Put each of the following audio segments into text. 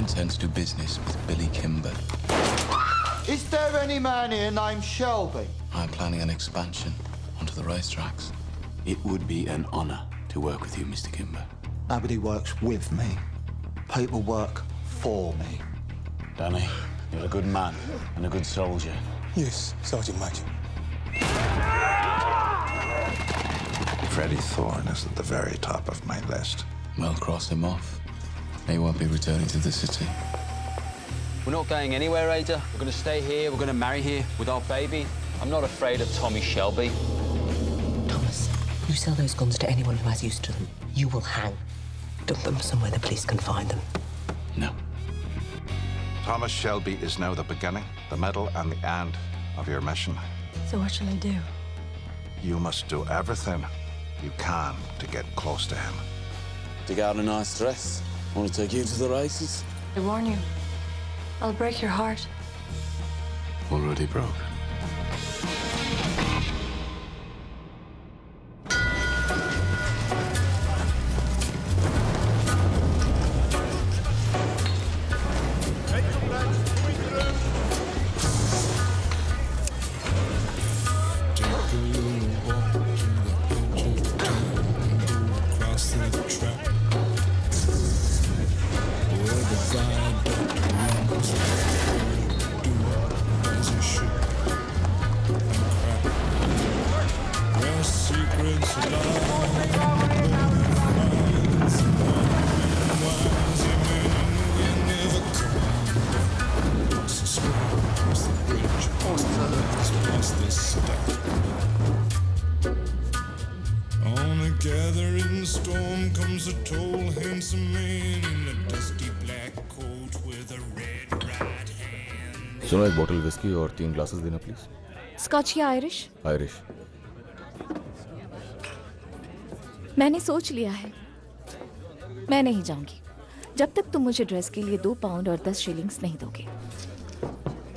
intend to do business with Billy Kimber. Is there any man here named Shelby? I'm planning an expansion onto the racetracks. It would be an honor to work with you, Mr. Kimber. Nobody works with me. People work for me. Danny, you're a good man and a good soldier. Yes, Sergeant Major. Freddie Thorne is at the very top of my list. Well, cross him off. He won't be returning to the city. We're not going anywhere, Ada. We're going to stay here. We're going to marry here with our baby. I'm not afraid of Tommy Shelby. Thomas, you sell those guns to anyone who has use to them, you will hang. Dump them somewhere the police can find them. No. Thomas Shelby is now the beginning, the middle, and the end of your mission. So what shall I do? You must do everything you can to get close to him. Dig out a nice dress. Want to take you to the races? I warn you, I'll break your heart. Already broke. On a gathering storm comes a tall, handsome man in a dusty black coat with a red right hand. सुनो, एक बोतल whisky और 3 glasses देना please. Scotch या Irish? Irish. मैंने सोच लिया है, मैं नहीं जाऊंगी जब तक तुम मुझे ड्रेस के लिए 2 पाउंड और 10 शिलिंग्स नहीं दोगे।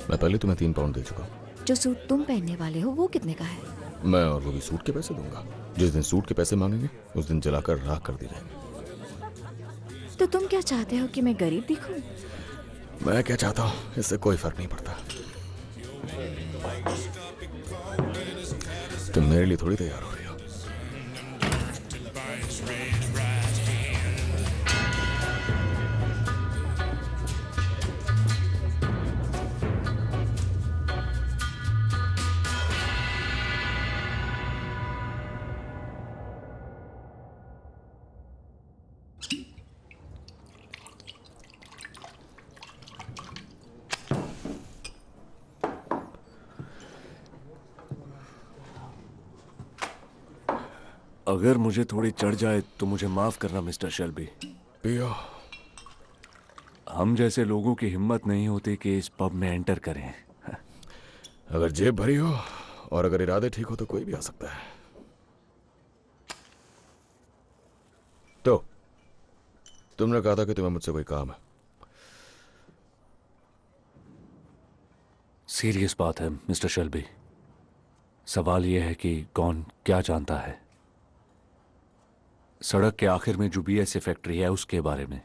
मैं पहले तुम्हें 3 पाउंड दे चुका हूँ। जो सूट तुम पहनने वाले हो वो कितने का है? मैं और वो भी सूट के पैसे दूंगा। जिस दिन सूट के पैसे मांगेंगे उस दिन जलाकर राख कर दी जाएगी। तो तुम क्या चाहते हो कि मैं गरीब दिखूं? मैं क्या चाहता हूँ इससे कोई फर्क नहीं पड़ता। तुम मेरे लिए थोड़ी तैयार हो रही हो। अगर मुझे थोड़ी चढ़ जाए तो मुझे माफ करना मिस्टर शेल्बी। पियो। हम जैसे लोगों की हिम्मत नहीं होती कि इस पब में एंटर करें। अगर जेब भरी हो और अगर इरादे ठीक हो तो कोई भी आ सकता है। तो तुमने कहा था कि तुम्हें मुझसे कोई काम है। सीरियस बात है मिस्टर शेल्बी। सवाल यह है कि कौन क्या जानता है सड़क के आखिर में जो बीएसए फैक्ट्री है उसके बारे में।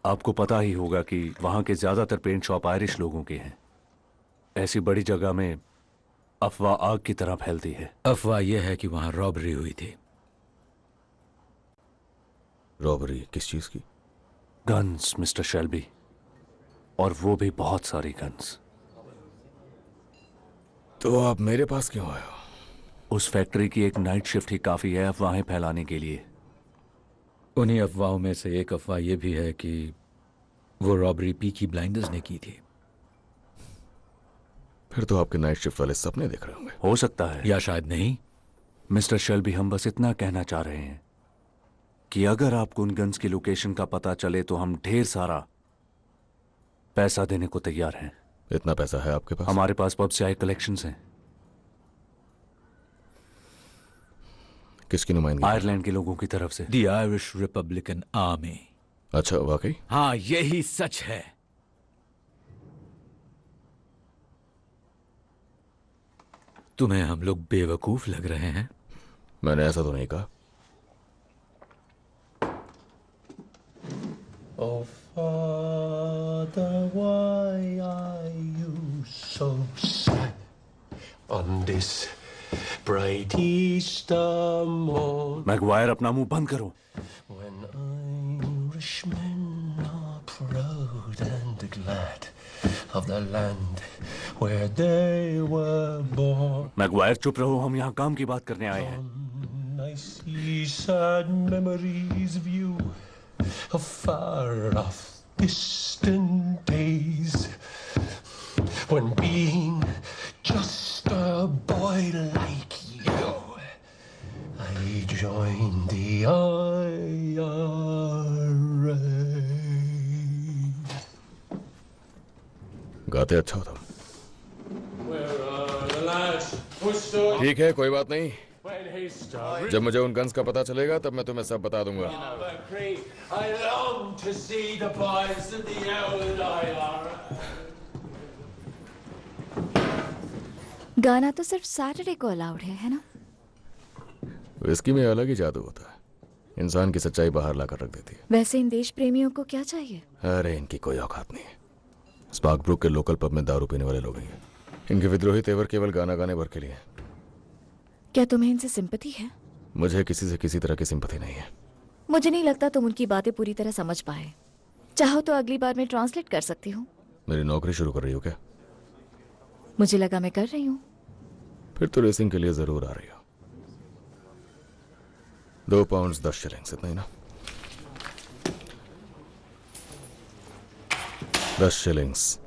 आपको पता ही होगा कि वहां के ज्यादातर पेंट शॉप आयरिश लोगों के हैं। ऐसी बड़ी जगह में अफवाह आग की तरह फैलती है। अफवाह यह है कि वहां रॉबरी हुई थी। रॉबरी किस चीज की? गन्स मिस्टर शेल्बी, और वो भी बहुत सारी गन्स। तो आप मेरे पास क्यों आए हो? उस फैक्ट्री की एक नाइट शिफ्ट ही काफी है अफवाहें फैलाने के लिए। उन्हीं अफवाहों में से एक अफवाह यह भी है कि वो रॉबरी पीकी ब्लाइंडर्स ने की थी। फिर तो आपके नाइट शिफ्ट वाले सपने देख रहे होंगे। हो सकता है या शायद नहीं। मिस्टर शेल्बी, हम बस इतना कहना चाह रहे हैं कि अगर आपको उन गन्स की लोकेशन का पता चले तो हम ढेर सारा पैसा देने को तैयार हैं। इतना पैसा है आपके पास? हमारे पास पब से आए कलेक्शंस हैं। किसकी नुमाइंदगी? आयरलैंड के लोगों की तरफ से। The Irish Republican army. अच्छा, वाकई? हाँ, यही सच है। तुम्हें हम लोग बेवकूफ लग रहे हैं? मैंने ऐसा तो नहीं कहा। Oh, Father, why are you so sad on this bright Easter morn? Maguire, अपना मुंह बंद करो. When Irishmen are proud and glad of the land where they were born. Maguire, चुप रहो. हम यहाँ काम की बात करने आए हैं. I see sad memories of you, of far off distant days, when being just a boy like you, I joined the IRA. गाते अच्छा हो तुम. ठीक है, कोई बात नहीं. जब मुझे उन गन्स का पता चलेगा तब मैं तुम्हें सब बता दूंगा. I long to see the boys in the old IRA. गाना तो सिर्फ सैटरडे को अलाउड है ना? विस्की में अलग ही जादू होता है. इंसान की सच्चाई बाहर लाकर रख देती है. वैसे इन देश प्रेमियों को क्या चाहिए? अरे इनकी कोई औकात नहीं है. स्पार्कब्रुक के लोकल पब में दारू पीने वाले लोग हैं. इनके विद्रोही तेवर केवल गाना गाने भर के लिए. क्या तुम्हें इनसे सिंपैथी है? मुझे किसी से किसी तरह की सिंपैथी नहीं है. मुझे नहीं लगता तुम उनकी बातें पूरी तरह समझ पाए. चाहो तो अगली बार मैं ट्रांसलेट कर सकती हूँ. मेरी नौकरी शुरू कर रही हो क्या? मुझे लगा मैं कर रही हूँ. फिर तो रेसिंग के लिए जरूर आ रही हो. 2 पाउंड 10 शिलिंग्स, इतना ही ना? 10 शिलिंग्स.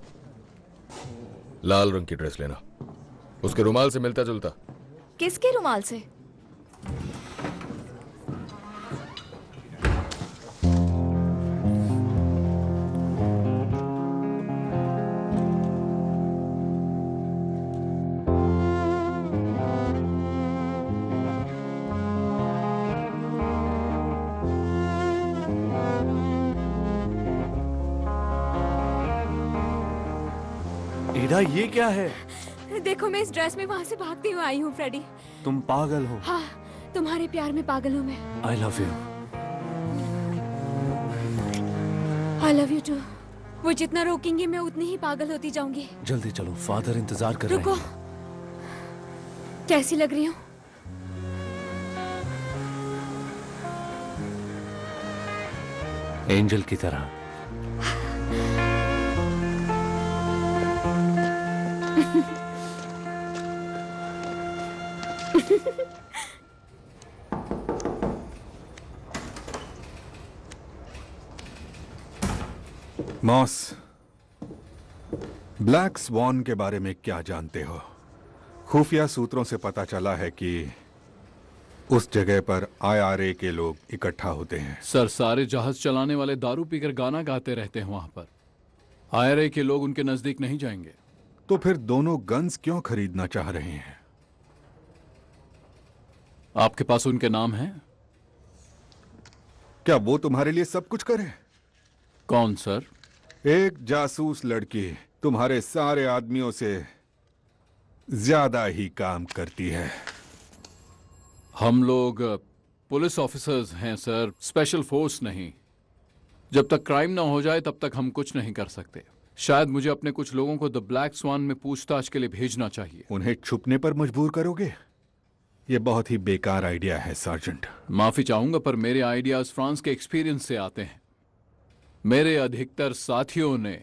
लाल रंग की ड्रेस लेना, उसके रुमाल से मिलता जुलता. किसके रुमाल से? ईडा, ये क्या है? देखो, मैं इस ड्रेस में वहां से भागती हुई आई हूँ फ्रेडी. तुम पागल हो. हाँ, तुम्हारे प्यार में पागल हूँ मैं. I love you. I love you too. वो जितना रोकेंगे मैं उतनी ही पागल होती जाऊंगी. जल्दी चलो, फादर इंतजार कर रहे रुको. हैं. कैसी लग रही हूँ? एंजल की तरह. मॉस, ब्लैक स्वॉन के बारे में क्या जानते हो? खुफिया सूत्रों से पता चला है कि उस जगह पर IRA के लोग इकट्ठा होते हैं. सर, सारे जहाज चलाने वाले दारू पीकर गाना गाते रहते हैं वहां पर. IRA के लोग उनके नजदीक नहीं जाएंगे. तो फिर दोनों गन्स क्यों खरीदना चाह रहे हैं? आपके पास उनके नाम हैं? क्या वो तुम्हारे लिए सब कुछ करे? कौन सर? एक जासूस लड़की तुम्हारे सारे आदमियों से ज्यादा ही काम करती है. हम लोग पुलिस ऑफिसर्स हैं सर, स्पेशल फोर्स नहीं. जब तक क्राइम ना हो जाए तब तक हम कुछ नहीं कर सकते. शायद मुझे अपने कुछ लोगों को द ब्लैक स्वान में पूछताछ के लिए भेजना चाहिए. उन्हें छुपने पर मजबूर करोगे? यह बहुत ही बेकार आइडिया है सार्जेंट. माफी चाहूंगा पर मेरे आइडियाज फ्रांस के एक्सपीरियंस से आते हैं. मेरे अधिकतर साथियों ने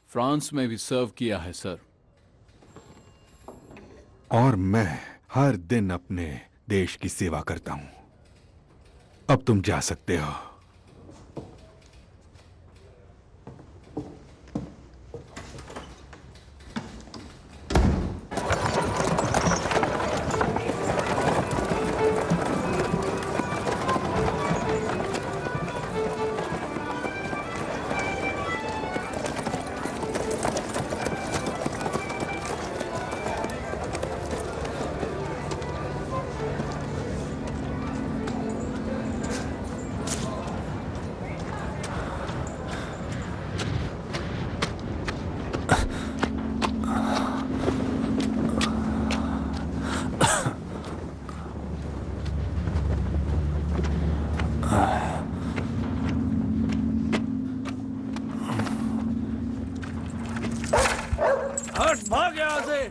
फ्रांस में भी सर्व किया है सर. और मैं हर दिन अपने देश की सेवा करता हूं. अब तुम जा सकते हो. हट भाग यहाँ से।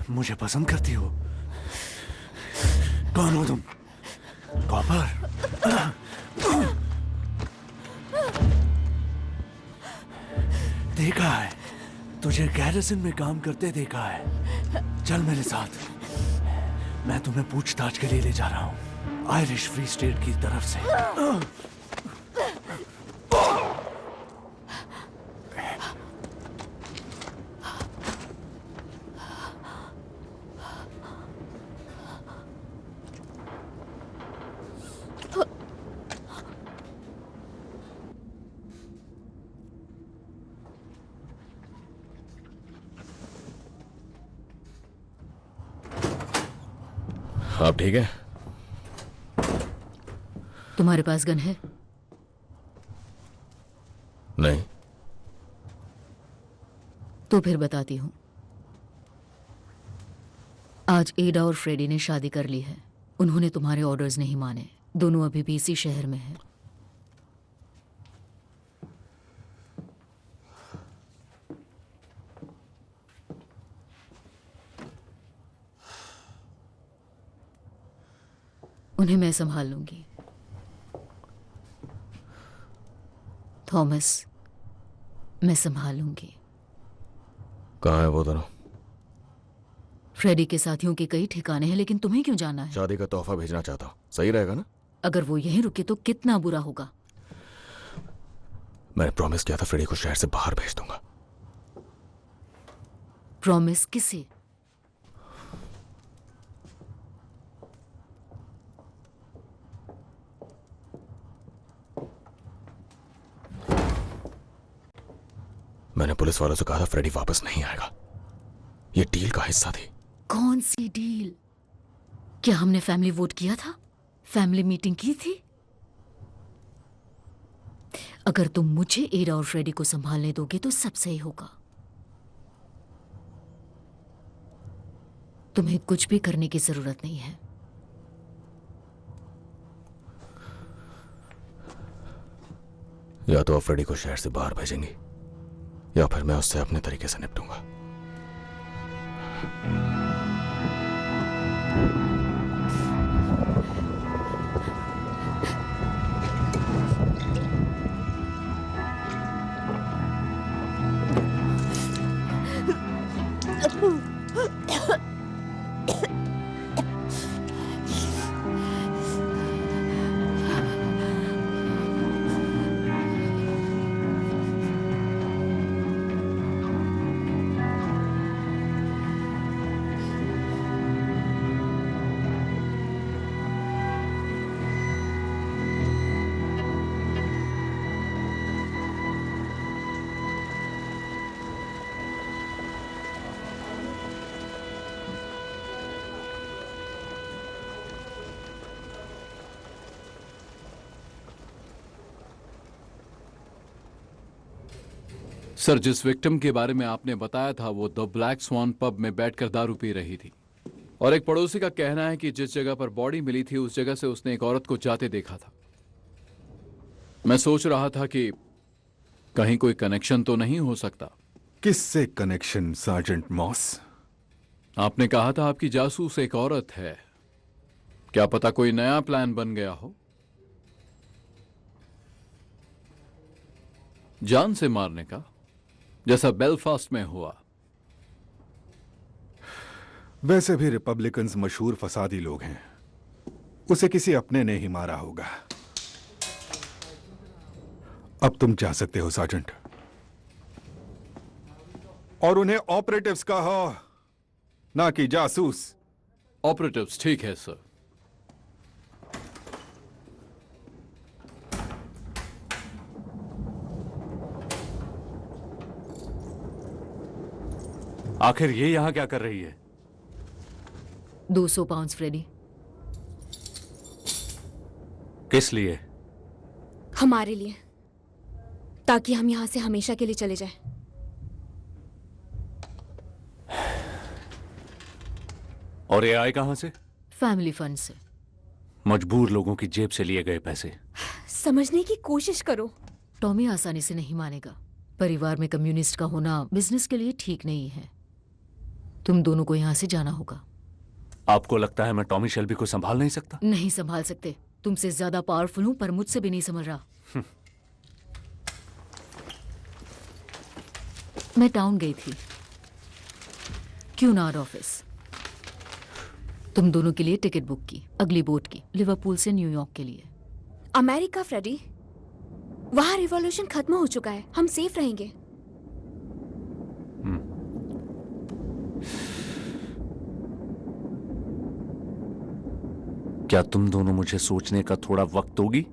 मुझे पसंद करती हो? कौन हो तुम? कॉपर? देखा है, तुझे गैरिसन में काम करते देखा है। चल मेरे साथ, मैं तुम्हें पूछताछ के लिए ले जा रहा हूँ, आयरिश फ्री स्टेट की तरफ से। आप ठीक है? तुम्हारे पास गन है? नहीं। तो फिर बताती हूं। आज एडा और फ्रेडी ने शादी कर ली है। उन्होंने तुम्हारे ऑर्डर्स नहीं माने। दोनों अभी भी इसी शहर में हैं। उन्हें मैं संभाल लूंगी। थॉमस, मैं संभाल लूंगी। कहाँ है वो दोनों? फ्रेडी के साथियों के कई ठिकाने हैं, लेकिन तुम्हें क्यों जाना है? शादी का तोहफा भेजना चाहता हूँ, सही रहेगा ना? अगर वो यहीं रुके तो कितना बुरा होगा। मैंने प्रॉमिस किया था फ्रेडी को शहर से बाहर भेज दूंगा। प्रॉमिस किसे? मैंने पुलिस वालों से कहा था फ्रेडी वापस नहीं आएगा। ये डील का हिस्सा थी। कौन सी डील? क्या हमने फैमिली वोट किया था? फैमिली मीटिंग की थी? अगर तुम मुझे एडा और फ्रेडी को संभालने दोगे तो सब सही होगा। तुम्हें कुछ भी करने की जरूरत नहीं है। या तो आप फ्रेडी को शहर से बाहर भेजेंगी या फिर मैं उससे अपने तरीके से निपटूंगा। सर, जिस विक्टिम के बारे में आपने बताया था वो द ब्लैक स्वान पब में बैठकर दारू पी रही थी, और एक पड़ोसी का कहना है कि जिस जगह पर बॉडी मिली थी उस जगह से उसने एक औरत को जाते देखा था। मैं सोच रहा था कि कहीं कोई कनेक्शन तो नहीं हो सकता। किससे कनेक्शन सार्जेंट मॉस? आपने कहा था आपकी जासूस एक औरत है। क्या पता कोई नया प्लान बन गया हो? जान से मारने का, जैसा बेलफास्ट में हुआ। वैसे भी रिपब्लिकन्स मशहूर फसादी लोग हैं। उसे किसी अपने ने ही मारा होगा। अब तुम जा सकते हो सार्जेंट, और उन्हें ऑपरेटिव्स कहो, ना कि जासूस। ऑपरेटिव्स, ठीक है सर। आखिर ये यहां क्या कर रही है? 200 पाउंड्स फ्रेडी। किस लिए? हमारे लिए, ताकि हम यहां से हमेशा के लिए चले जाएं। और ये आए कहां से? फैमिली फंड से। मजबूर लोगों की जेब से लिए गए पैसे। समझने की कोशिश करो। टॉमी आसानी से नहीं मानेगा। परिवार में कम्युनिस्ट का होना बिजनेस के लिए ठीक नहीं है। तुम दोनों को यहां से जाना होगा। आपको लगता है मैं टॉमी शेल्बी को संभाल नहीं सकता? नहीं संभाल सकते। तुमसे ज्यादा पावरफुल हूं, पर मुझसे भी नहीं संभल रहा। मैं टाउन गई थी, क्यूनार्ड ऑफिस। तुम दोनों के लिए टिकट बुक की, अगली बोट की, लिवरपूल से न्यूयॉर्क के लिए। अमेरिका फ्रेडी, वहां रिवॉल्यूशन खत्म हो चुका है, हम सेफ रहेंगे। क्या तुम दोनों मुझे सोचने का थोड़ा वक्त दोगी?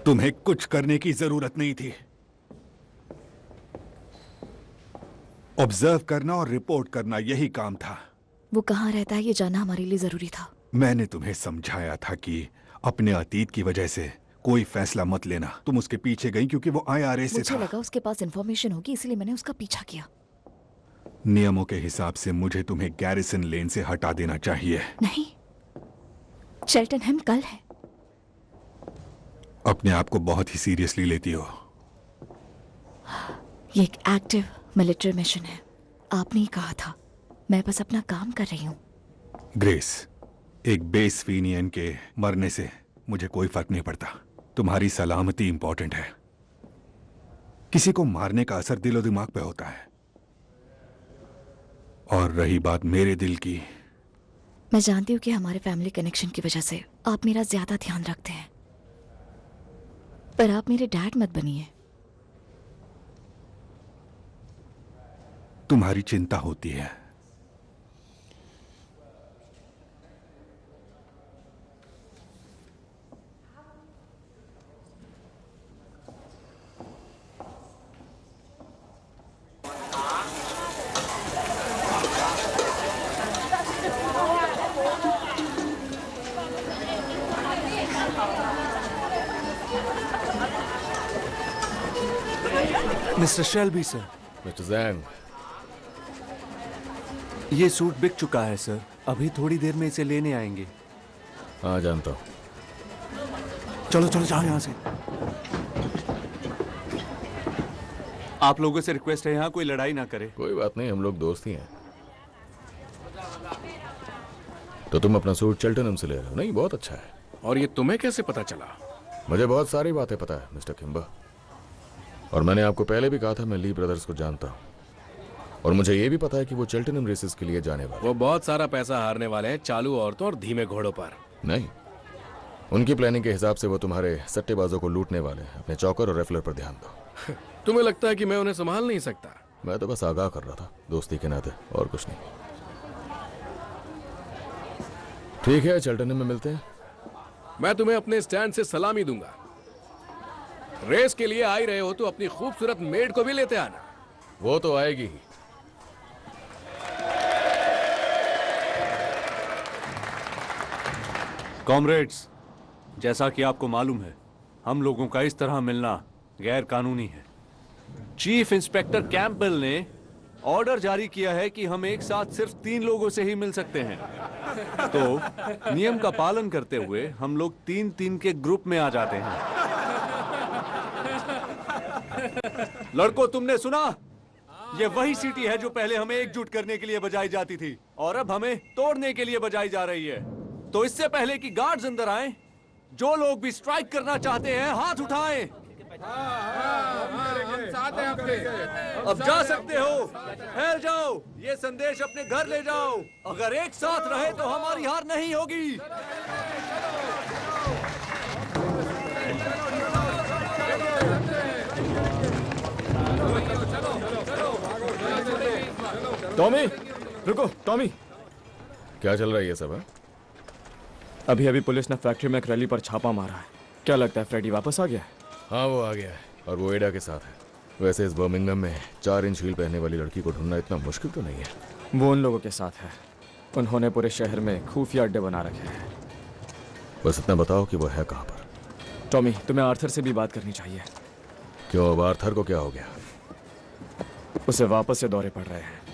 तुम्हें कुछ करने की जरूरत नहीं थी। ऑब्जर्व करना और रिपोर्ट करना, यही काम था। वो कहाँ रहता है ये जानना हमारे लिए जरूरी था। मैंने तुम्हें समझाया था कि अपने अतीत की वजह से कोई फैसला मत लेना। तुम उसके पीछे गई क्योंकि वो IRA से मुझे था। लगा उसके पास इंफॉर्मेशन होगी, इसलिए मैंने उसका पीछा किया। नियमों के हिसाब से मुझे तुम्हें गैरिसन लेन से हटा देना चाहिए। नहीं, चेल्टनहम कल है। अपने आप को बहुत ही सीरियसली लेती हो। ये एक एक्टिव मिलिट्री मिशन है। आपने ही कहा था, मैं बस अपना काम कर रही हूँ। ग्रेस, एक बेस फिनियन के मरने से मुझे कोई फर्क नहीं पड़ता। तुम्हारी सलामती इंपॉर्टेंट है। किसी को मारने का असर दिलो दिमाग पे होता है। और रही बात मेरे दिल की, मैं जानती हूँ कि हमारे फैमिली कनेक्शन की वजह से आप मेरा ज्यादा ध्यान रखते हैं, पर आप मेरे डैड मत बनिए। तुम्हारी चिंता होती है। Mister Shelby sir. मिस्टर जैंग, ये सूट बिक चुका है सर। अभी थोड़ी देर में इसे लेने आएंगे। हाँ जानता हूँ। चलो चलो जाओ यहाँ से। आप लोगों से रिक्वेस्ट है यहाँ कोई लड़ाई ना करे। कोई बात नहीं, हम लोग दोस्त ही हैं। तो तुम अपना सूट चेल्टनहम से ले रहे हो? नहीं, बहुत अच्छा है। और ये तुम्हें कैसे पता चला? मुझे बहुत सारी बातें पता है मिस्टर किम्बर, और मैंने आपको पहले भी कहा था मैं ली ब्रदर्स को जानता हूँ। और मुझे ये भी पता है कि वो चेल्टनहम रेसेस के लिए जाने वाले। वो बहुत सारा पैसा हारने वाले हैं चालू औरतों और धीमे घोड़ों पर। नहीं, उनकी प्लानिंग के हिसाब से वो तुम्हारे सट्टेबाजों को लूटने वाले हैं। अपने चौकर और रेफलर पर ध्यान दो। तुम्हें लगता है कि मैं उन्हें संभाल नहीं सकता? मैं तो बस आगाह कर रहा था, दोस्ती के नाते, और कुछ नहीं। ठीक है, चेल्टनहम में मिलते हैं। मैं तुम्हें अपने स्टैंड से सलामी दूंगा। रेस के लिए आ ही रहे हो तो अपनी खूबसूरत मेड को भी लेते आना। वो तो आएगी ही। कॉमरेड्स, जैसा कि आपको मालूम है, हम लोगों का इस तरह मिलना गैर कानूनी है। चीफ इंस्पेक्टर कैंपबेल ने ऑर्डर जारी किया है कि हम एक साथ सिर्फ 3 लोगों से ही मिल सकते हैं। तो नियम का पालन करते हुए हम लोग 3-3 के ग्रुप में आ जाते हैं। लड़कों, तुमने सुना? ये वही सीटी है जो पहले हमें एकजुट करने के लिए बजाई जाती थी और अब हमें तोड़ने के लिए बजाई जा रही है। तो इससे पहले कि गार्ड्स अंदर आएं, जो लोग भी स्ट्राइक करना चाहते हैं हाथ उठाएं। अब जा सकते हो, फैल जाओ, ये संदेश अपने घर ले जाओ। अगर एक साथ रहे तो हमारी हार नहीं होगी। टॉमी, रुको टॉमी। क्या चल रहा है ये सब है? अभी पुलिस ने फैक्ट्री में एक रैली पर छापा मारा है। क्या लगता है फ्रेडी वापस आ गया है? हाँ, वो आ गया है और वो एडा के साथ है। वैसे इस बर्मिंघम में 4 इंच हील पहनने वाली लड़की को ढूंढना इतना मुश्किल तो नहीं है। वो उन लोगों के साथ है। उन्होंने पूरे शहर में खुफिया अड्डे बना रखे हैं। बस इतना बताओ कि वो है कहाँ पर। टॉमी, तुम्हें आर्थर से भी बात करनी चाहिए। क्यों, अब आर्थर को क्या हो गया? उसे वापस से दौरे पड़ रहे हैं।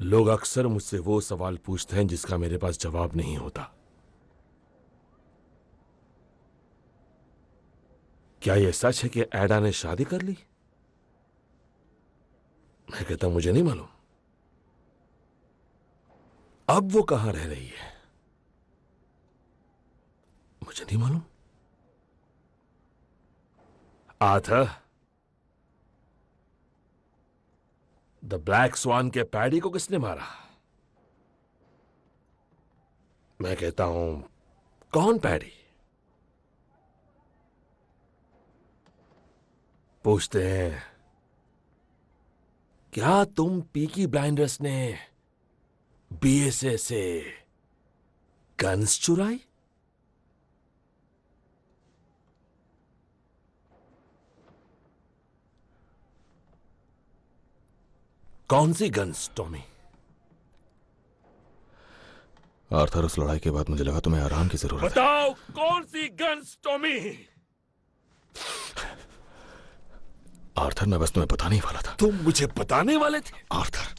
लोग अक्सर मुझसे वो सवाल पूछते हैं जिसका मेरे पास जवाब नहीं होता। क्या यह सच है कि एडा ने शादी कर ली? मैं कहता मुझे नहीं मालूम। अब वो कहां रह रही है मुझे नहीं मालूम। आर्थर, द ब्लैक स्वान के पैडी को किसने मारा? मैं कहता हूं, कौन पैडी? पूछते हैं, क्या तुम पीकी ब्लाइंडर्स ने बीएसए से गन्स चुराई? कौन सी गन्स, टॉमी? आर्थर, उस लड़ाई के बाद मुझे लगा तुम्हें आराम की जरूरत है। बताओ कौन सी गन्स, टॉमी? आर्थर, मैं बस तुम्हें बताने ही वाला था। तुम मुझे बताने वाले थे? आर्थर,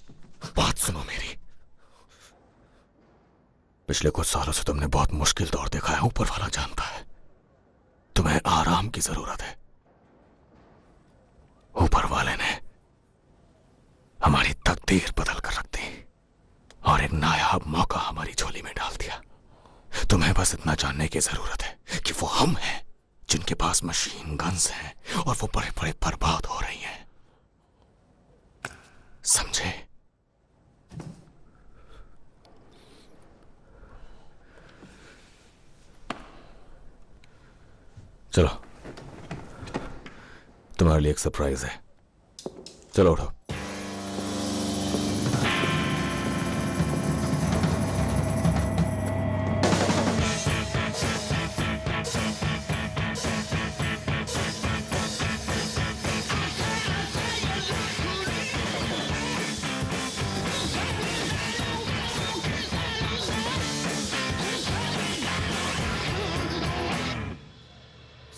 बात सुनो मेरी। पिछले कुछ सालों से तुमने बहुत मुश्किल दौर देखा है। ऊपर वाला जानता है तुम्हें आराम की जरूरत है। ऊपर वाले ने हमारी तकदीर बदल कर रख दी और एक नायाब मौका हमारी झोली में डाल दिया। तुम्हें बस इतना जानने की जरूरत है कि वो हम हैं जिनके पास मशीन गन्स हैं और वो बड़े बड़े बर्बाद हो रही हैं। समझे? चलो, तुम्हारे लिए एक सरप्राइज है। चलो उठो।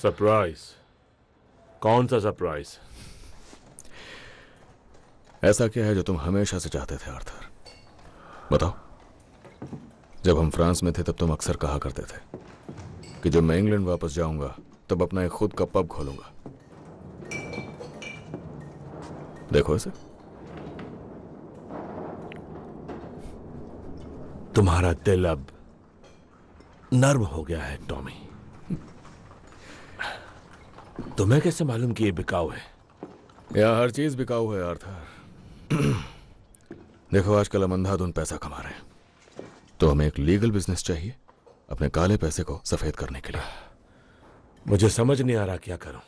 सरप्राइज? कौन सा सरप्राइज? ऐसा क्या है जो तुम हमेशा से चाहते थे आर्थर? बताओ। जब हम फ्रांस में थे तब तुम अक्सर कहा करते थे कि जब मैं इंग्लैंड वापस जाऊंगा तब अपना एक खुद का पब खोलूंगा। देखो इसे। तुम्हारा दिल अब नर्म हो गया है टॉमी। तुम्हें कैसे मालूम कि ये बिकाऊ है? यहां हर चीज बिकाऊ है आर्थर। देखो, आजकल हम अंधाधुन पैसा कमा रहे हैं, तो हमें एक लीगल बिजनेस चाहिए अपने काले पैसे को सफेद करने के लिए। मुझे समझ नहीं आ रहा क्या करूं।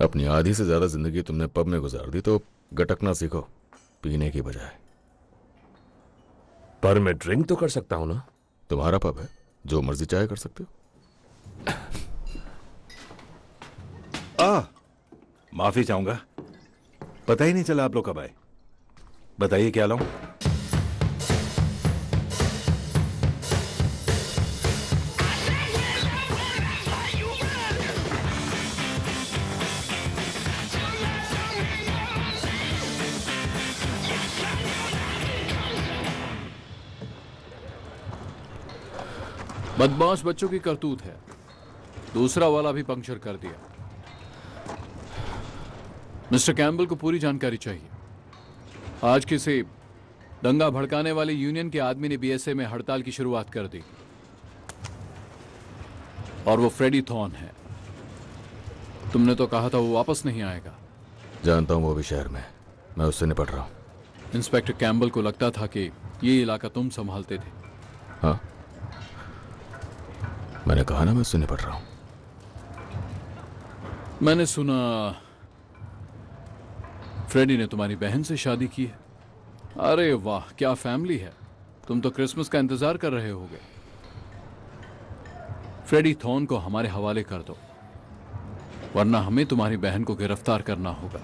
अपनी आधी से ज्यादा जिंदगी तुमने पब में गुजार दी, तो गटकना सीखो पीने की बजाय। पर मैं ड्रिंक तो कर सकता हूं ना? तुम्हारा पब है, जो मर्जी चाहे कर सकते हो। माफी चाहूंगा, पता ही नहीं चला आप लोग कब आए। बताइए क्या लाऊं? बदमाश बच्चों की करतूत है। दूसरा वाला भी पंक्चर कर दिया। मिस्टर कैम्बल को पूरी जानकारी चाहिए। आज किसी दंगा भड़काने वाले यूनियन के आदमी ने बीएसए में हड़ताल की शुरुआत कर दी और वो फ्रेडी थॉर्न है। तुमने तो कहा था वो वापस नहीं आएगा। जानता हूं वो भी शहर में, मैं उससे निपट रहा हूं। इंस्पेक्टर कैम्बल को लगता था कि ये इलाका तुम संभालते थे। हाँ, मैंने कहा ना मैं उससे निपट रहा हूं। मैंने सुना फ्रेडी ने तुम्हारी बहन से शादी की है। अरे वाह, क्या फैमिली है। तुम तो क्रिसमस का इंतजार कर रहे होगे। फ्रेडी थॉर्न को हमारे हवाले कर दो, वरना हमें तुम्हारी बहन को गिरफ्तार करना होगा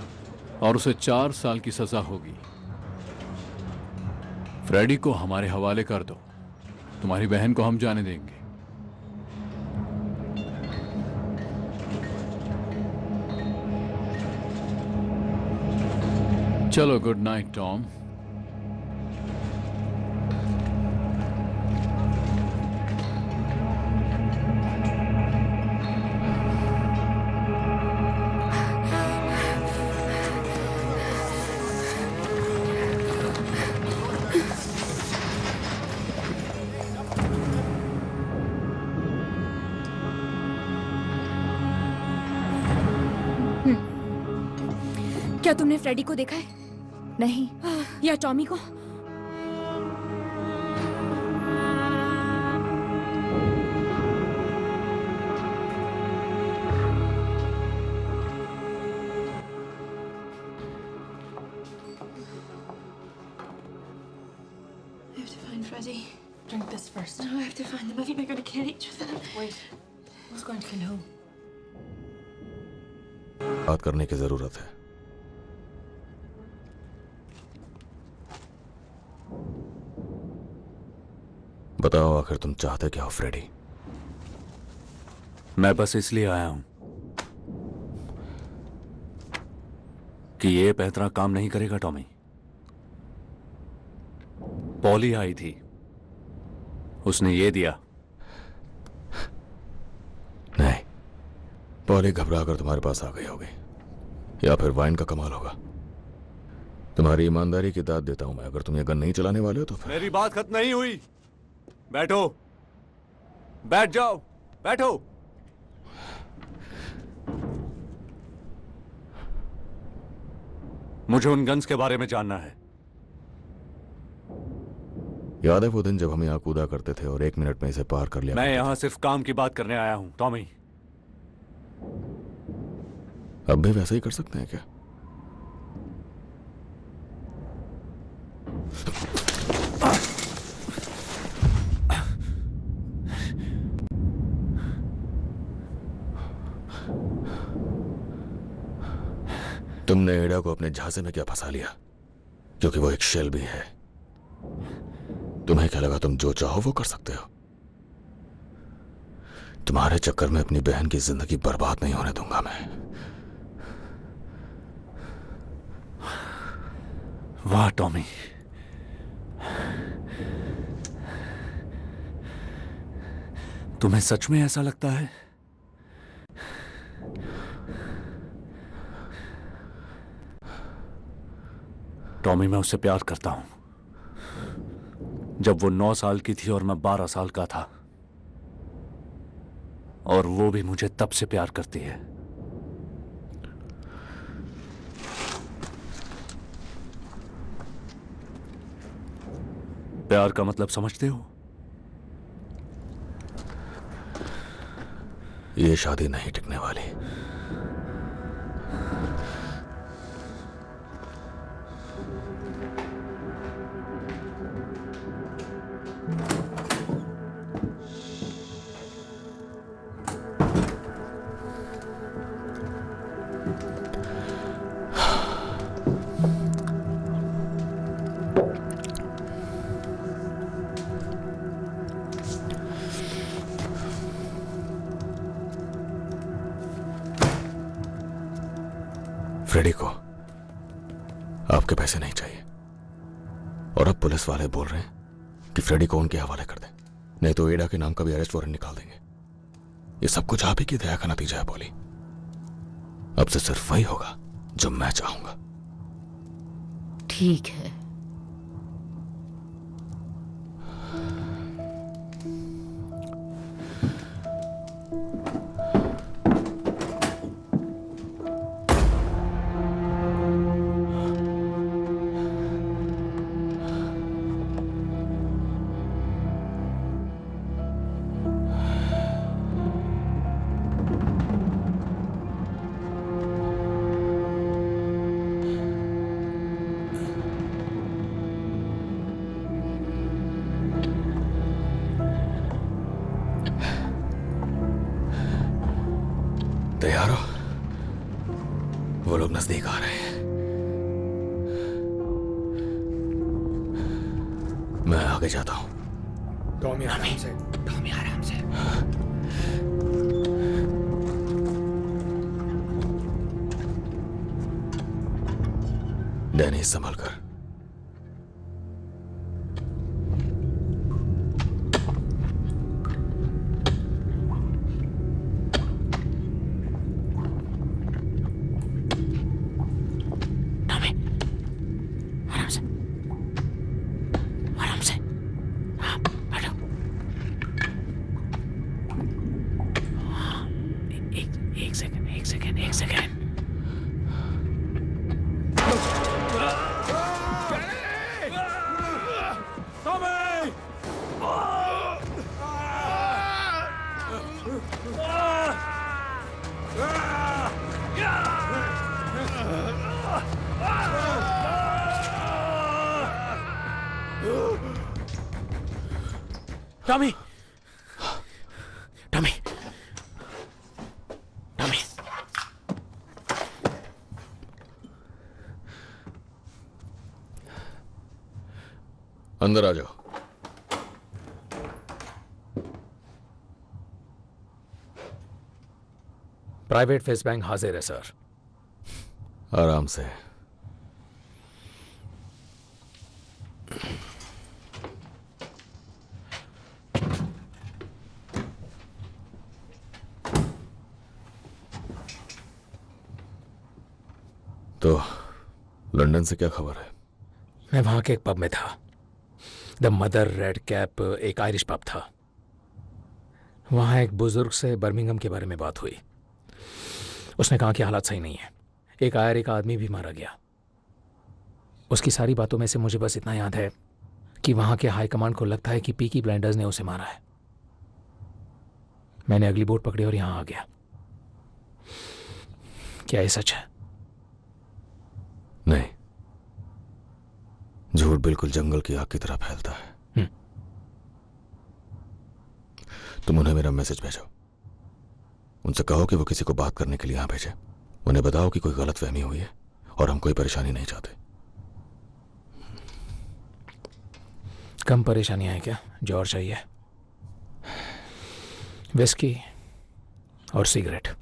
और उसे 4 साल की सजा होगी। फ्रेडी को हमारे हवाले कर दो, तुम्हारी बहन को हम जाने देंगे। चलो, गुड नाइट टॉम। क्या तुमने फ्रेडी को देखा है? नहीं। या टॉमी को? I have to find Freddie. Drink this first. No, I have to find them. I think they're going to kill each other. Wait. Who's going to kill who? बात करने की जरूरत है। बताओ, आखिर तुम चाहते क्या हो फ्रेडी? मैं बस इसलिए आया हूं कि ये पैतरा काम नहीं करेगा टॉमी। पॉली आई थी, उसने ये दिया। नहीं, पॉली घबरा कर तुम्हारे पास आ गई होगी, या फिर वाइन का कमाल होगा। तुम्हारी ईमानदारी की दाद देता हूं मैं। अगर तुम ये गन नहीं चलाने वाले हो तो फिर मेरी बात खत्म नहीं हुई। बैठो, बैठ जाओ, बैठो। मुझे उन गन्स के बारे में जानना है। याद है वो दिन जब हम यहां कूदा करते थे और 1 मिनट में इसे पार कर लिया? मैं यहां सिर्फ काम की बात करने आया हूं टॉमी। अब भी वैसा ही कर सकते हैं क्या? तुमने एडा को अपने झांसे में क्या फंसा लिया? क्योंकि वो एक शेल भी है। तुम्हें क्या लगा तुम जो चाहो वो कर सकते हो? तुम्हारे चक्कर में अपनी बहन की जिंदगी बर्बाद नहीं होने दूंगा मैं। वाह टॉमी, तुम्हें सच में ऐसा लगता है? टॉमी, मैं उससे प्यार करता हूं। जब वो 9 साल की थी और मैं 12 साल का था, और वो भी मुझे तब से प्यार करती है। प्यार का मतलब समझते हो? ये शादी नहीं टिकने वाली। फ्रेडी को आपके पैसे नहीं चाहिए, और अब पुलिस वाले बोल रहे हैं कि फ्रेडी को उनके हवाले कर दें। नहीं तो एडा के नाम का भी अरेस्ट वारंट निकाल देंगे। ये सब कुछ आप ही की दया का नतीजा है पॉली। अब से सिर्फ वही होगा जो मैं चाहूंगा। ठीक है। तैयार हो? वो लोग नजदीक आ रहे हैं। मैं आगे जाता हूं। टॉमी आराम से। टॉमी आराम से। डैनी संभल कर। एक सेकेंड। टॉमी, टॉमी, टॉमी, अंदर आ जाओ। प्राइवेट फेस बैंक हाजिर है सर। आराम से। तो लंदन से क्या खबर है? मैं वहां के एक पब में था। द मदर रेड कैप एक आयरिश पब था। वहां एक बुजुर्ग से बर्मिंघम के बारे में बात हुई। उसने कहा कि हालात सही नहीं है। एक आयरिश का आदमी भी मारा गया। उसकी सारी बातों में से मुझे बस इतना याद है कि वहां के हाई कमांड को लगता है कि पीकी ब्लाइंडर्स ने उसे मारा है। मैंने अगली बोट पकड़ी और यहां आ गया। क्या ये सच है? नहीं, झूठ बिल्कुल जंगल की आग की तरह फैलता है। तुम उन्हें मेरा मैसेज भेजो। उनसे कहो कि वो किसी को बात करने के लिए यहां भेजे। उन्हें बताओ कि कोई गलतफहमी हुई है और हम कोई परेशानी नहीं चाहते। कम परेशानियां हैं क्या? जो और चाहिए? विस्की और सिगरेट।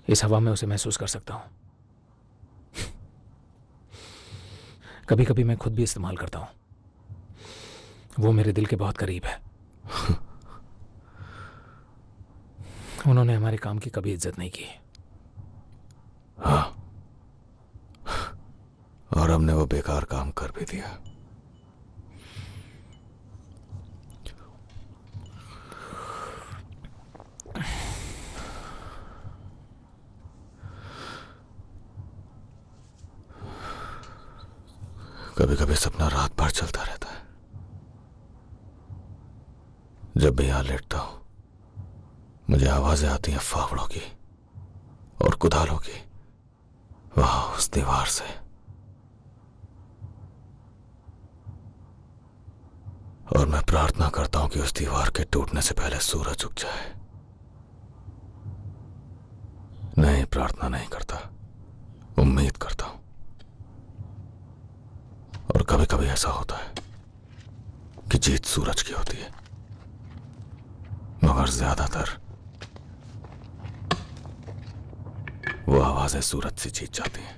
इस हवा में उसे महसूस कर सकता हूं। कभी कभी मैं खुद भी इस्तेमाल करता हूं। वो मेरे दिल के बहुत करीब है। उन्होंने हमारे काम की कभी इज्जत नहीं की। हाँ, और हमने वो बेकार काम कर भी दिया। कभी कभी सपना रात भर चलता रहता है। जब भी यहां लेटता हूं मुझे आवाजें आती हैं फावड़ों की और कुदालों की, वहां उस दीवार से। और मैं प्रार्थना करता हूं कि उस दीवार के टूटने से पहले सूरज उग जाए। नहीं, प्रार्थना नहीं करता, उम्मीद करता हूं। और कभी कभी ऐसा होता है कि जीत सूरज की होती है, मगर ज्यादातर वो आवाजें सूरज से जीत जाती हैं।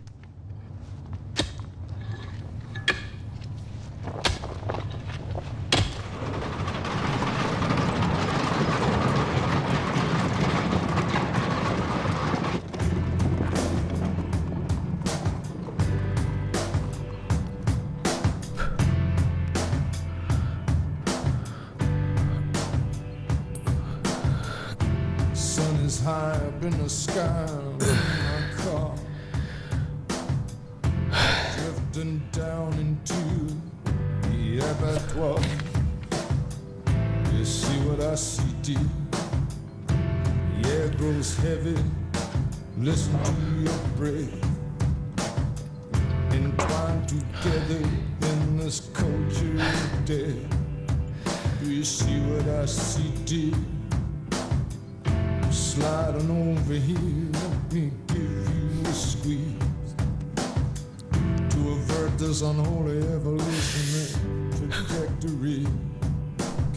is high up in the sky in my car, drifting down into the abattoir. You see what I see, dear? The air grows heavy. Listen to your breath, entwined together in this culture of death. Do you see what I see, dear? Sliding over here, let me give you a squeeze to avert this unholy evolutionary trajectory.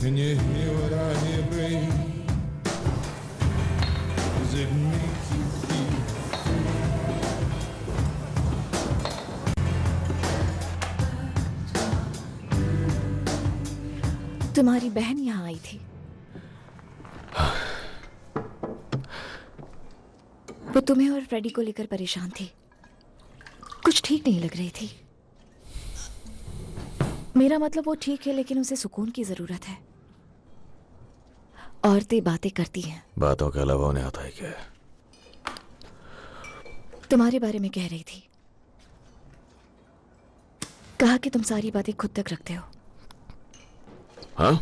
Can you hear what I hear, babe? Does it make you feel? तुम्हारी बहन यहाँ आई थी। वो तुम्हें और Freddy को लेकर परेशान थी। कुछ ठीक नहीं लग रही थी। मेरा मतलब वो ठीक है, लेकिन उसे सुकून की जरूरत है। औरतें बातें करती हैं। बातों के अलावा उन्हें आता है क्या? तुम्हारे बारे में कह रही थी। कहा कि तुम सारी बातें खुद तक रखते हो। हाँ,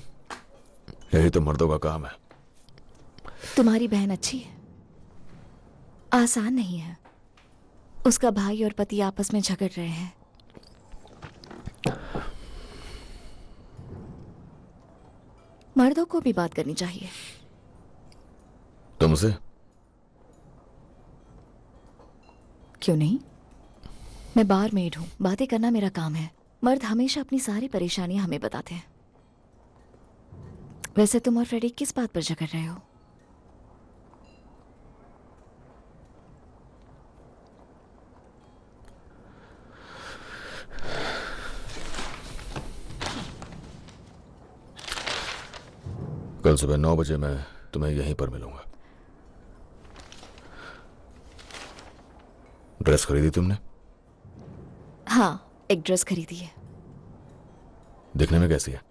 यही तो मर्दों का काम है। तुम्हारी बहन अच्छी है, आसान नहीं है। उसका भाई और पति आपस में झगड़ रहे हैं। मर्दों को भी बात करनी चाहिए। तुमसे? क्यों नहीं? मैं बार मेड हूं, बातें करना मेरा काम है। मर्द हमेशा अपनी सारी परेशानियां हमें बताते हैं। वैसे तुम और फ्रेडी किस बात पर झगड़ रहे हो? कल सुबह 9 बजे मैं तुम्हें यहीं पर मिलूंगा। ड्रेस खरीदी तुमने? हाँ, एक ड्रेस खरीदी है। दिखने में कैसी है?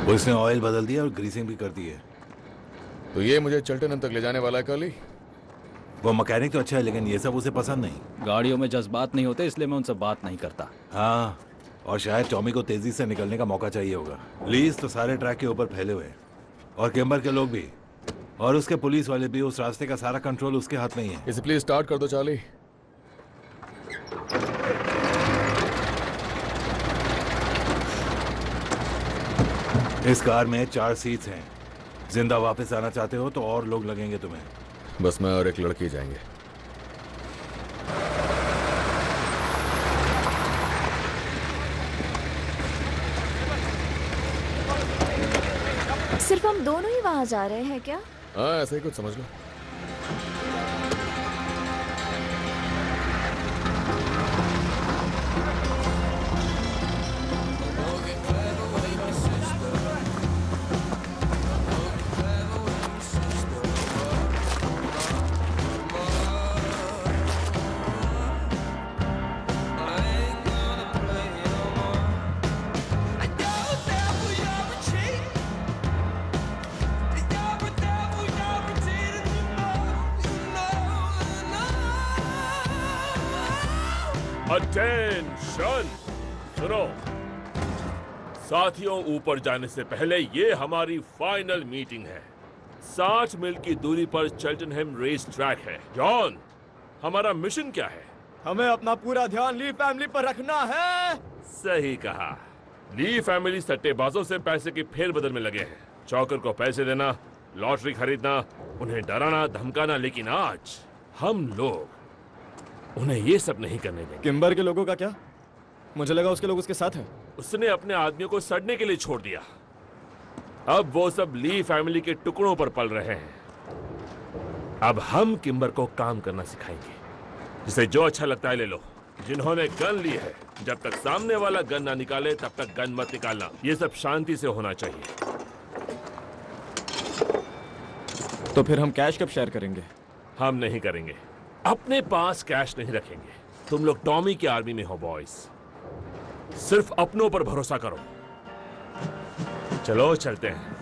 पुलिस ने ऑयल बदल दिया और ग्रीसिंग भी कर दी है। तो ये मुझे चल्टन तक ले जाने वाला है काली? वो मैकेनिक तो अच्छा है, लेकिन ये सब उसे पसंद नहीं। गाड़ियों में जज्बात नहीं होते, इसलिए मैं उनसे बात नहीं करता। हाँ, और शायद टॉमी को तेजी से निकलने का मौका चाहिए होगा। लीज तो सारे ट्रैक के ऊपर फैले हुए हैं, और किम्बर के लोग भी, और उसके पुलिस वाले भी। उस रास्ते का सारा कंट्रोल उसके हाथ में ही है। इसे प्लीज स्टार्ट कर दो चार्ली। इस कार में 4 सीट्स हैं। जिंदा वापस आना चाहते हो तो और लोग लगेंगे तुम्हें। बस मैं और एक लड़की जाएंगे। सिर्फ हम दोनों ही वहां जा रहे हैं क्या? हाँ, ऐसा ही कुछ समझ लो। अटेंशन! सुनो साथियों, ऊपर जाने से पहले ये हमारी फाइनल मीटिंग है। 60 मील की दूरी पर चेल्टनहम रेस ट्रैक है। जॉन, हमारा मिशन क्या है? हमें अपना पूरा ध्यान ली फैमिली पर रखना है। सही कहा। ली फैमिली सट्टेबाजों से पैसे की फेरबदल में लगे हैं। चौकर को पैसे देना, लॉटरी खरीदना, उन्हें डराना धमकाना, लेकिन आज हम लोग उन्हें ये सब नहीं करने देंगे। किम्बर के लोगों का क्या? मुझे लगा उसके लोग उसके साथ हैं। उसने अपने आदमियों को सड़ने के लिए छोड़ दिया। अब वो सब ली फैमिली के टुकड़ों पर पल रहे हैं। अब हम किम्बर को काम करना सिखाएंगे। जिसे जो अच्छा लगता है ले लो। जिन्होंने गन ली है, जब तक सामने वाला गन ना निकाले तब तक गन मत निकालना। ये सब शांति से होना चाहिए। तो फिर हम कैश कब शेयर करेंगे? हम नहीं करेंगे। अपने पास कैश नहीं रखेंगे। तुम लोग टॉमी की आर्मी में हो बॉयज। सिर्फ अपनों पर भरोसा करो। चलो चलते हैं।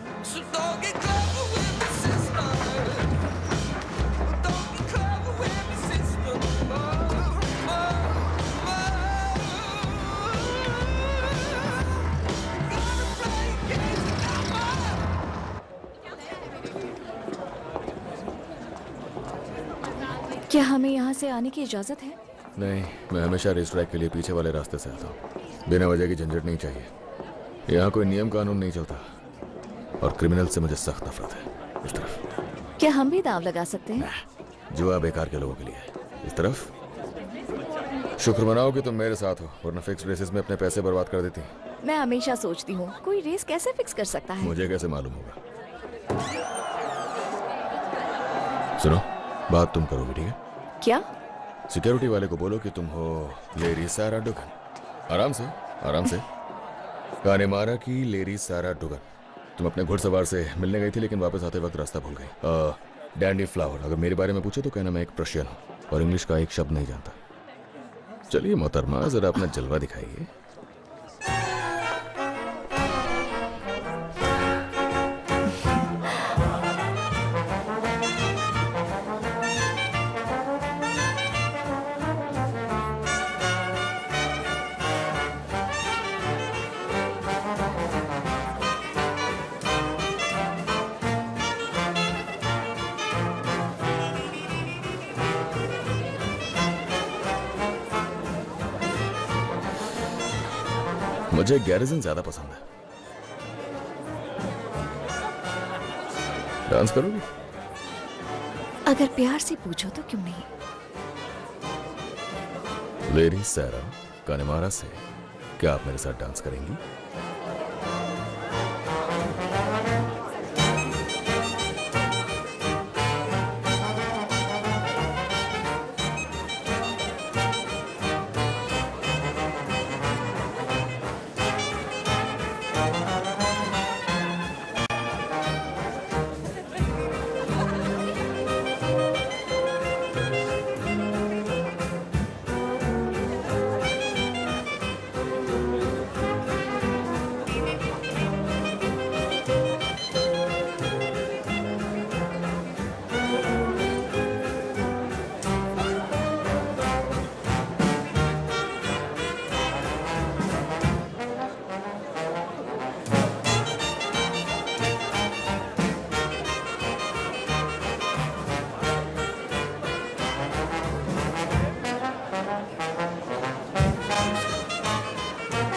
क्या हमें यहाँ से आने की इजाजत है? नहीं, मैं हमेशा रेस ट्रैक के लिए पीछे वाले रास्ते से आता हूँ। बिना वजह की झंझट नहीं चाहिए। यहाँ कोई नियम कानून नहीं चलता और क्रिमिनल से मुझे सख्त नफरत है। इस तरफ। क्या हम भी दाव लगा सकते हैं? जुआ बेकार के लोगों के लिए है। इस तरफ। शुक्र मनाओ कि तुम मेरे साथ हो, वरना फिक्स रेसेस में अपने पैसे बर्बाद कर देती। मैं हमेशा सोचती हूँ कोई रेस कैसे फिक्स कर सकता है। मुझे कैसे मालूम होगा? सुनो, बात तुम करोगे, ठीक है? क्या? सिक्योरिटी वाले को बोलो कि तुम हो लेरी सारा डुगन। आराम से, आराम से। कानेमारा की लेरी सारा डुगन। तुम अपने घुड़सवार से मिलने गई थी, लेकिन वापस आते वक्त रास्ता भूल गई। Dandy flower. अगर मेरे बारे में पूछे तो कहना मैं एक प्रशियन हूँ और इंग्लिश का एक शब्द नहीं जानता। चलिए मोहतरमा, जरा अपना जलवा दिखाइए। मुझे गैरिजन ज्यादा पसंद है। डांस करोगी? अगर प्यार से पूछो तो क्यों नहीं। लेरी सारा कानेमारा से क्या आप मेरे साथ डांस करेंगी?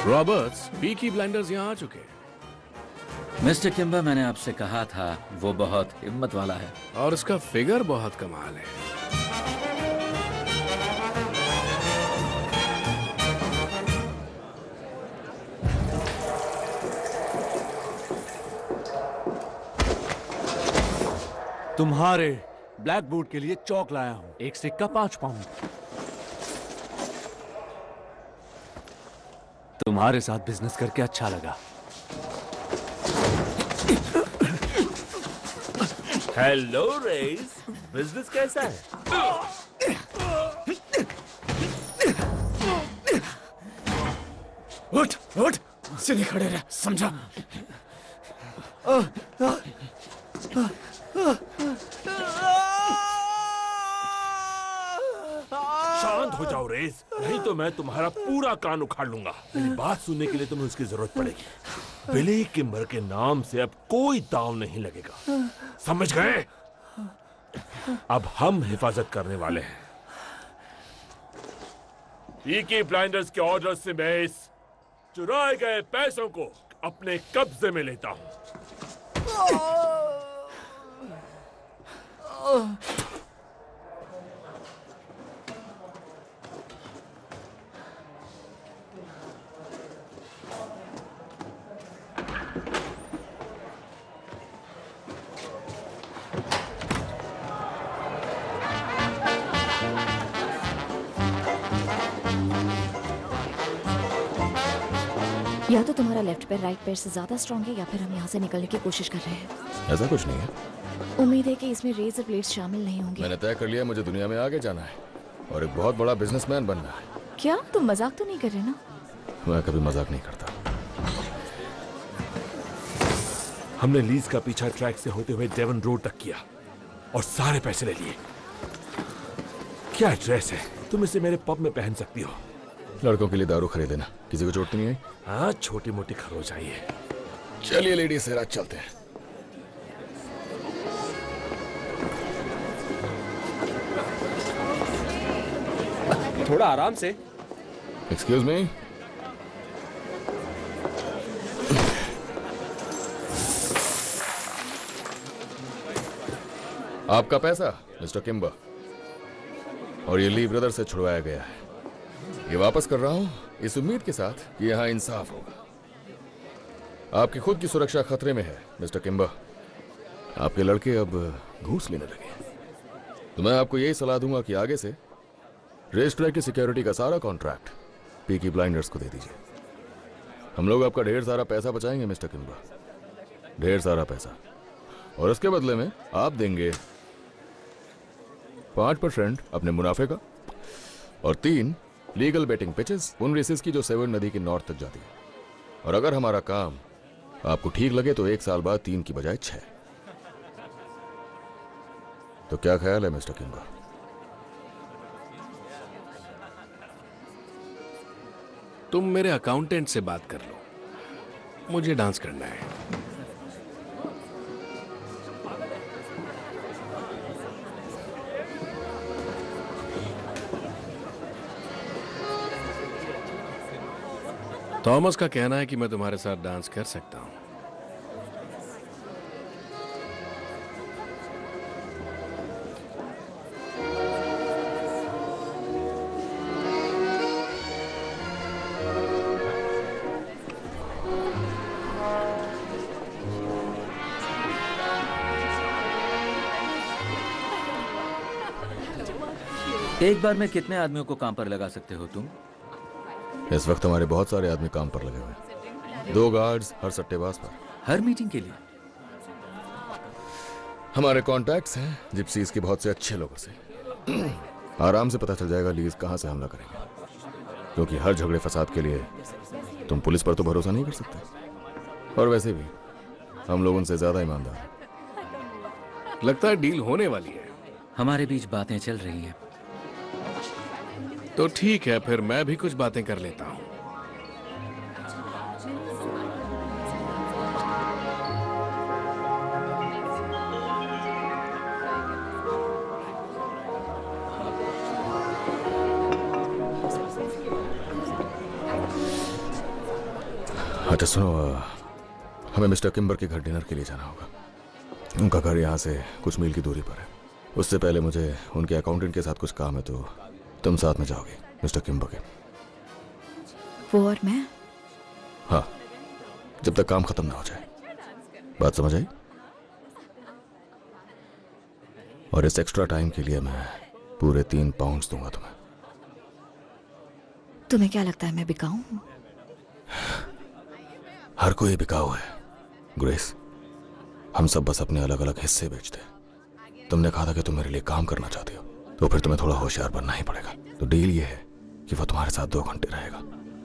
रॉबर्ट्स, पीकी ब्लाइंडर्स यहाँ आ चुके हैं। मिस्टर किम्बर, मैंने आपसे कहा था वो बहुत हिम्मत वाला है और उसका फिगर बहुत कमाल है। तुम्हारे ब्लैक बूट के लिए चौक लाया हूं। एक सिक्का 5 पाउंड। तुम्हारे साथ बिजनेस करके अच्छा लगा। हेलो रेस, बिजनेस कैसा है? उठ उठ, सीधे खड़े रह, समझा? शांत हो जाओ रेस, नहीं तो मैं तुम्हारा पूरा कान उखाड़ लूंगा। मेरी बात सुनने के लिए तुम्हें उसकी जरूरत पड़ेगी। बिली किम्बर के नाम से अब कोई दांव नहीं लगेगा, समझ गए? अब हम हिफाजत करने वाले हैं। पीकी ब्लाइंडर्स के ऑर्डर से मैं इस चुराए गए पैसों को अपने कब्जे में लेता हूं। या तो तुम्हारा लेफ्ट पैर राइट पैर से ज्यादा स्ट्रांग है, या फिर हम यहाँ से निकलने की कोशिश कर रहे हैं। ऐसा कुछ नहीं है। उम्मीद है कि इसमें रेजर ब्लेड्स शामिल नहीं होंगे। मैंने तय कर लिया मुझे दुनिया में आगे जाना है और एक बहुत बड़ा बिजनेसमैन बनना है। क्या तुम मजाक तो नहीं कर रहे ना? मैं कभी मजाक नहीं करता। हमने लीज का पीछा ट्रैक से होते हुए डेवन रोड तक किया और सारे पैसे ले लिए। क्या ड्रेस है, तुम इसे मेरे पब में पहन सकती हो। लड़कों के लिए दारू खरीद लेना, किसी को चोट तो नहीं आई? हाँ, छोटी मोटी खरोच आई है। चलिए लेडीज से रात चलते हैं। थोड़ा आराम से। Excuse me. आपका पैसा मिस्टर किम्बर, और ये ली ब्रदर से छुड़वाया गया है। ये वापस कर रहा हूं इस उम्मीद के साथ कि यहां इंसाफ होगा। आपकी खुद की सुरक्षा खतरे में है मिस्टर किम्बर। आपके लड़के अब घूस लेने लगे, तो मैं आपको यही सलाह दूंगा कि आगे से रेस ट्रैक की सिक्योरिटी का सारा कॉन्ट्रैक्ट पीकी ब्लाइंडर्स को दे दीजिए। हम लोग आपका ढेर सारा पैसा बचाएंगे मिस्टर किम्बर, ढेर सारा पैसा, और उसके बदले में आप देंगे 5% अपने मुनाफे का और 3 लीगल बेटिंग पिचेस उन रेसेस की जो सेवन नदी के नॉर्थ तक जाती है। और अगर हमारा काम आपको ठीक लगे तो 1 साल बाद 3 की बजाय 6। तो क्या ख्याल है मिस्टर किम्बर? तुम मेरे अकाउंटेंट से बात कर लो, मुझे डांस करना है। थॉमस का कहना है कि मैं तुम्हारे साथ डांस कर सकता हूं। एक बार में कितने आदमियों को काम पर लगा सकते हो तुम? इस वक्त हमारे बहुत सारे आदमी काम पर लगे हुए हैं। 2 गार्ड्स हर सट्टेबाज पर। हर मीटिंग के लिए? हमारे कॉन्टैक्ट्स हैं जिप्सीज के बहुत से अच्छे लोगों से। आराम से पता चल जाएगा लीज कहां से हमला करेंगे, क्योंकि हर झगड़े फसाद के लिए तुम पुलिस पर तो भरोसा नहीं कर सकते, और वैसे भी हम लोग उनसे ज्यादा ईमानदार हैं। लगता है डील होने वाली है। हमारे बीच बातें चल रही हैं। तो ठीक है, फिर मैं भी कुछ बातें कर लेता हूं। अच्छा सुनो, हमें मिस्टर किम्बर के घर डिनर के लिए जाना होगा। उनका घर यहाँ से कुछ मील की दूरी पर है। उससे पहले मुझे उनके अकाउंटेंट के साथ कुछ काम है, तो तुम साथ में जाओगे मिस्टर किम्बर के? वो और मैं? हाँ, जब तक काम खत्म ना हो जाए। बात समझ आई? और इस एक्स्ट्रा टाइम के लिए मैं पूरे 3 पाउंड्स दूंगा तुम्हें। तुम्हें क्या लगता है मैं बिकाऊ हूं? हर कोई बिकाऊ है ग्रेस। हम सब बस अपने अलग अलग हिस्से बेचते हैं। तुमने कहा था कि तुम मेरे लिए काम करना चाहते हो, तो फिर तुम्हें थोड़ा होशियार बनना ही पड़ेगा। तो डील ये है कि वो तुम्हारे साथ 2 घंटे रहेगा।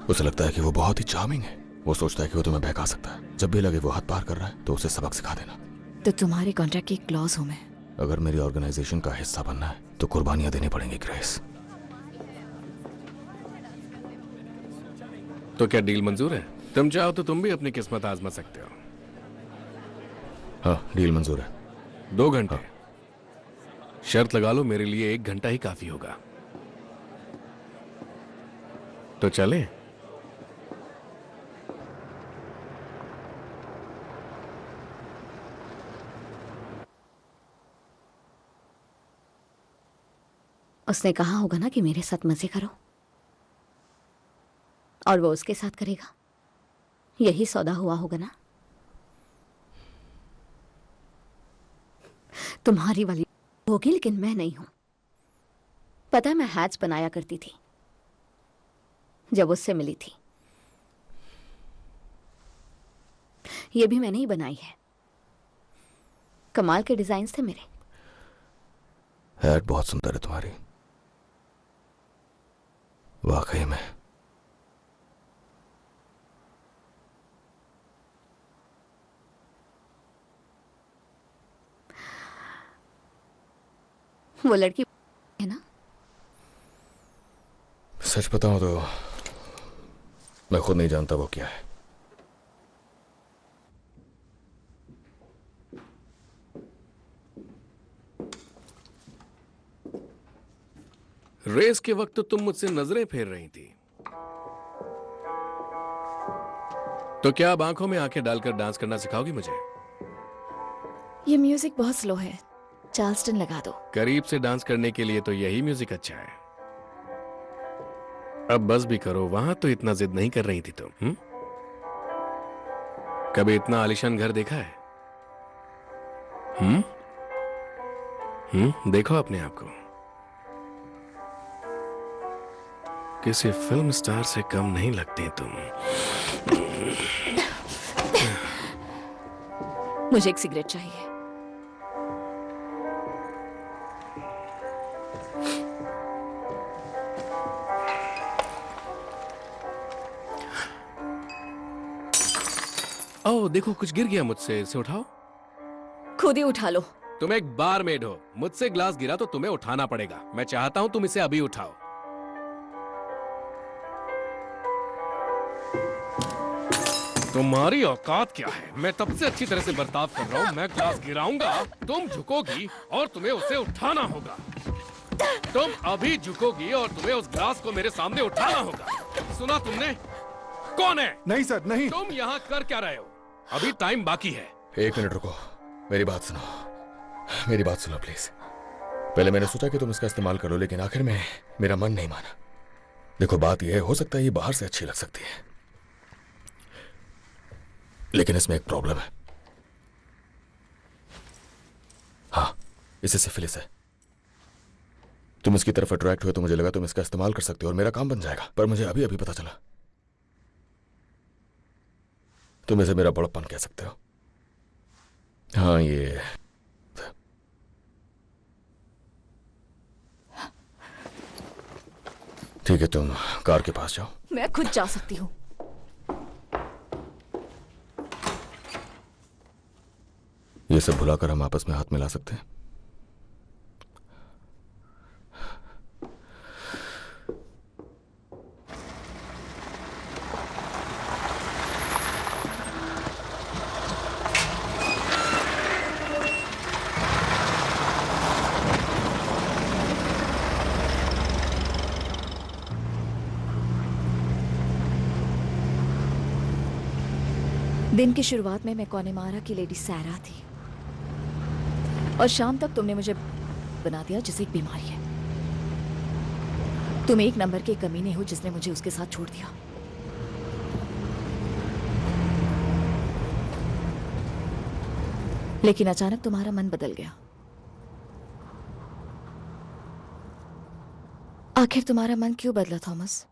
उसे लगता है कि वो बहुत ही चार्मिंग है। वो सोचता है कि वो तुम्हें बहका सकता है। जब भी लगे वो हद पार कर रहा है तो उसे सबक सिखा देना। तो तुम्हारे कॉन्ट्रैक्ट की क्लॉज हूं मैं। अगर मेरी ऑर्गेनाइजेशन का हिस्सा बनना है तो कुर्बानियां देनी पड़ेंगी ग्रेस। तो क्या डील मंजूर है? तुम चाहो तो तुम भी अपनी किस्मत आजमा सकते हो। हाँ, डील मंजूर है। 2 घंटे। शर्त लगा लो, मेरे लिए 1 घंटा ही काफी होगा। तो चले? उसने कहा होगा ना कि मेरे साथ मजे करो, और वो उसके साथ करेगा। यही सौदा हुआ होगा ना। तुम्हारी वाली होगी, लेकिन मैं नहीं हूं। पता है, मैं हैट्स बनाया करती थी जब उससे मिली थी। ये भी मैंने ही बनाई है। कमाल के डिजाइन्स थे मेरे। हैट बहुत सुंदर है तुम्हारी, वाकई में। वो लड़की है ना? सच बताऊं तो मैं खुद नहीं जानता वो क्या है। रेस के वक्त तो तुम मुझसे नजरें फेर रही थी, तो क्या अब आंखों में आंखें डालकर डांस करना सिखाओगी मुझे? ये म्यूजिक बहुत स्लो है, चार्ल्सटन लगा दो। करीब से डांस करने के लिए तो यही म्यूजिक अच्छा है। अब बस भी करो, वहां तो इतना जिद नहीं कर रही थी तुम। कभी इतना आलीशान घर देखा है? देखो अपने आप को। किसी फिल्म स्टार से कम नहीं लगती तुम। मुझे एक सिगरेट चाहिए। ओह देखो, कुछ गिर गया मुझसे, इसे उठाओ। खुद ही उठा लो। तुम एक बारमेड हो, मुझसे ग्लास गिरा तो तुम्हें उठाना पड़ेगा। मैं चाहता हूं तुम इसे अभी उठाओ। तुम्हारी औकात क्या है? मैं तब से अच्छी तरह से बर्ताव कर रहा हूं। मैं ग्लास गिराऊंगा, तुम झुकोगी और तुम्हें उसे उठाना होगा। तुम अभी झुकोगी और तुम्हें उस ग्लास को मेरे सामने उठाना होगा। सुना तुमने? कौन है? नहीं सर, नहीं। तुम यहाँ कर क्या रहे हो? अभी टाइम बाकी है। 1 मिनट रुको, मेरी बात सुनो। मेरी बात सुनो प्लीज। पहले मैंने सोचा कि तुम इसका इस्तेमाल करो, लेकिन आखिर में मेरा मन नहीं माना। देखो, बात यह है, हो सकता है ये बाहर से अच्छी लग सकती है, लेकिन इसमें एक प्रॉब्लम है। हाँ, इसे सिफिलिस है। तुम इसकी तरफ अट्रैक्ट हुए तो मुझे लगा तुम इसका इस्तेमाल कर सकते हो और मेरा काम बन जाएगा, पर मुझे अभी अभी पता चला तुम इसे मेरा बड़प्पन कह सकते हो। हाँ, ये ठीक है, तुम कार के पास जाओ। मैं खुद जा सकती हूँ। ये सब भुलाकर हम आपस में हाथ मिला सकते हैं। दिन की शुरुआत में मैं कोनेमारा की लेडी सैरा थी, और शाम तक तुमने मुझे बना दिया जिसे एक बीमारी है। तुम 1 नंबर के कमीने हो जिसने मुझे उसके साथ छोड़ दिया। लेकिन अचानक तुम्हारा मन बदल गया। आखिर तुम्हारा मन क्यों बदला Thomas?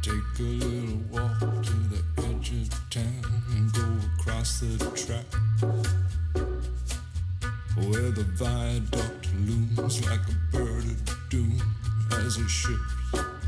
Take a little walk to the edge of town and go across the track where the viaduct looms. like a bird of doom as it ships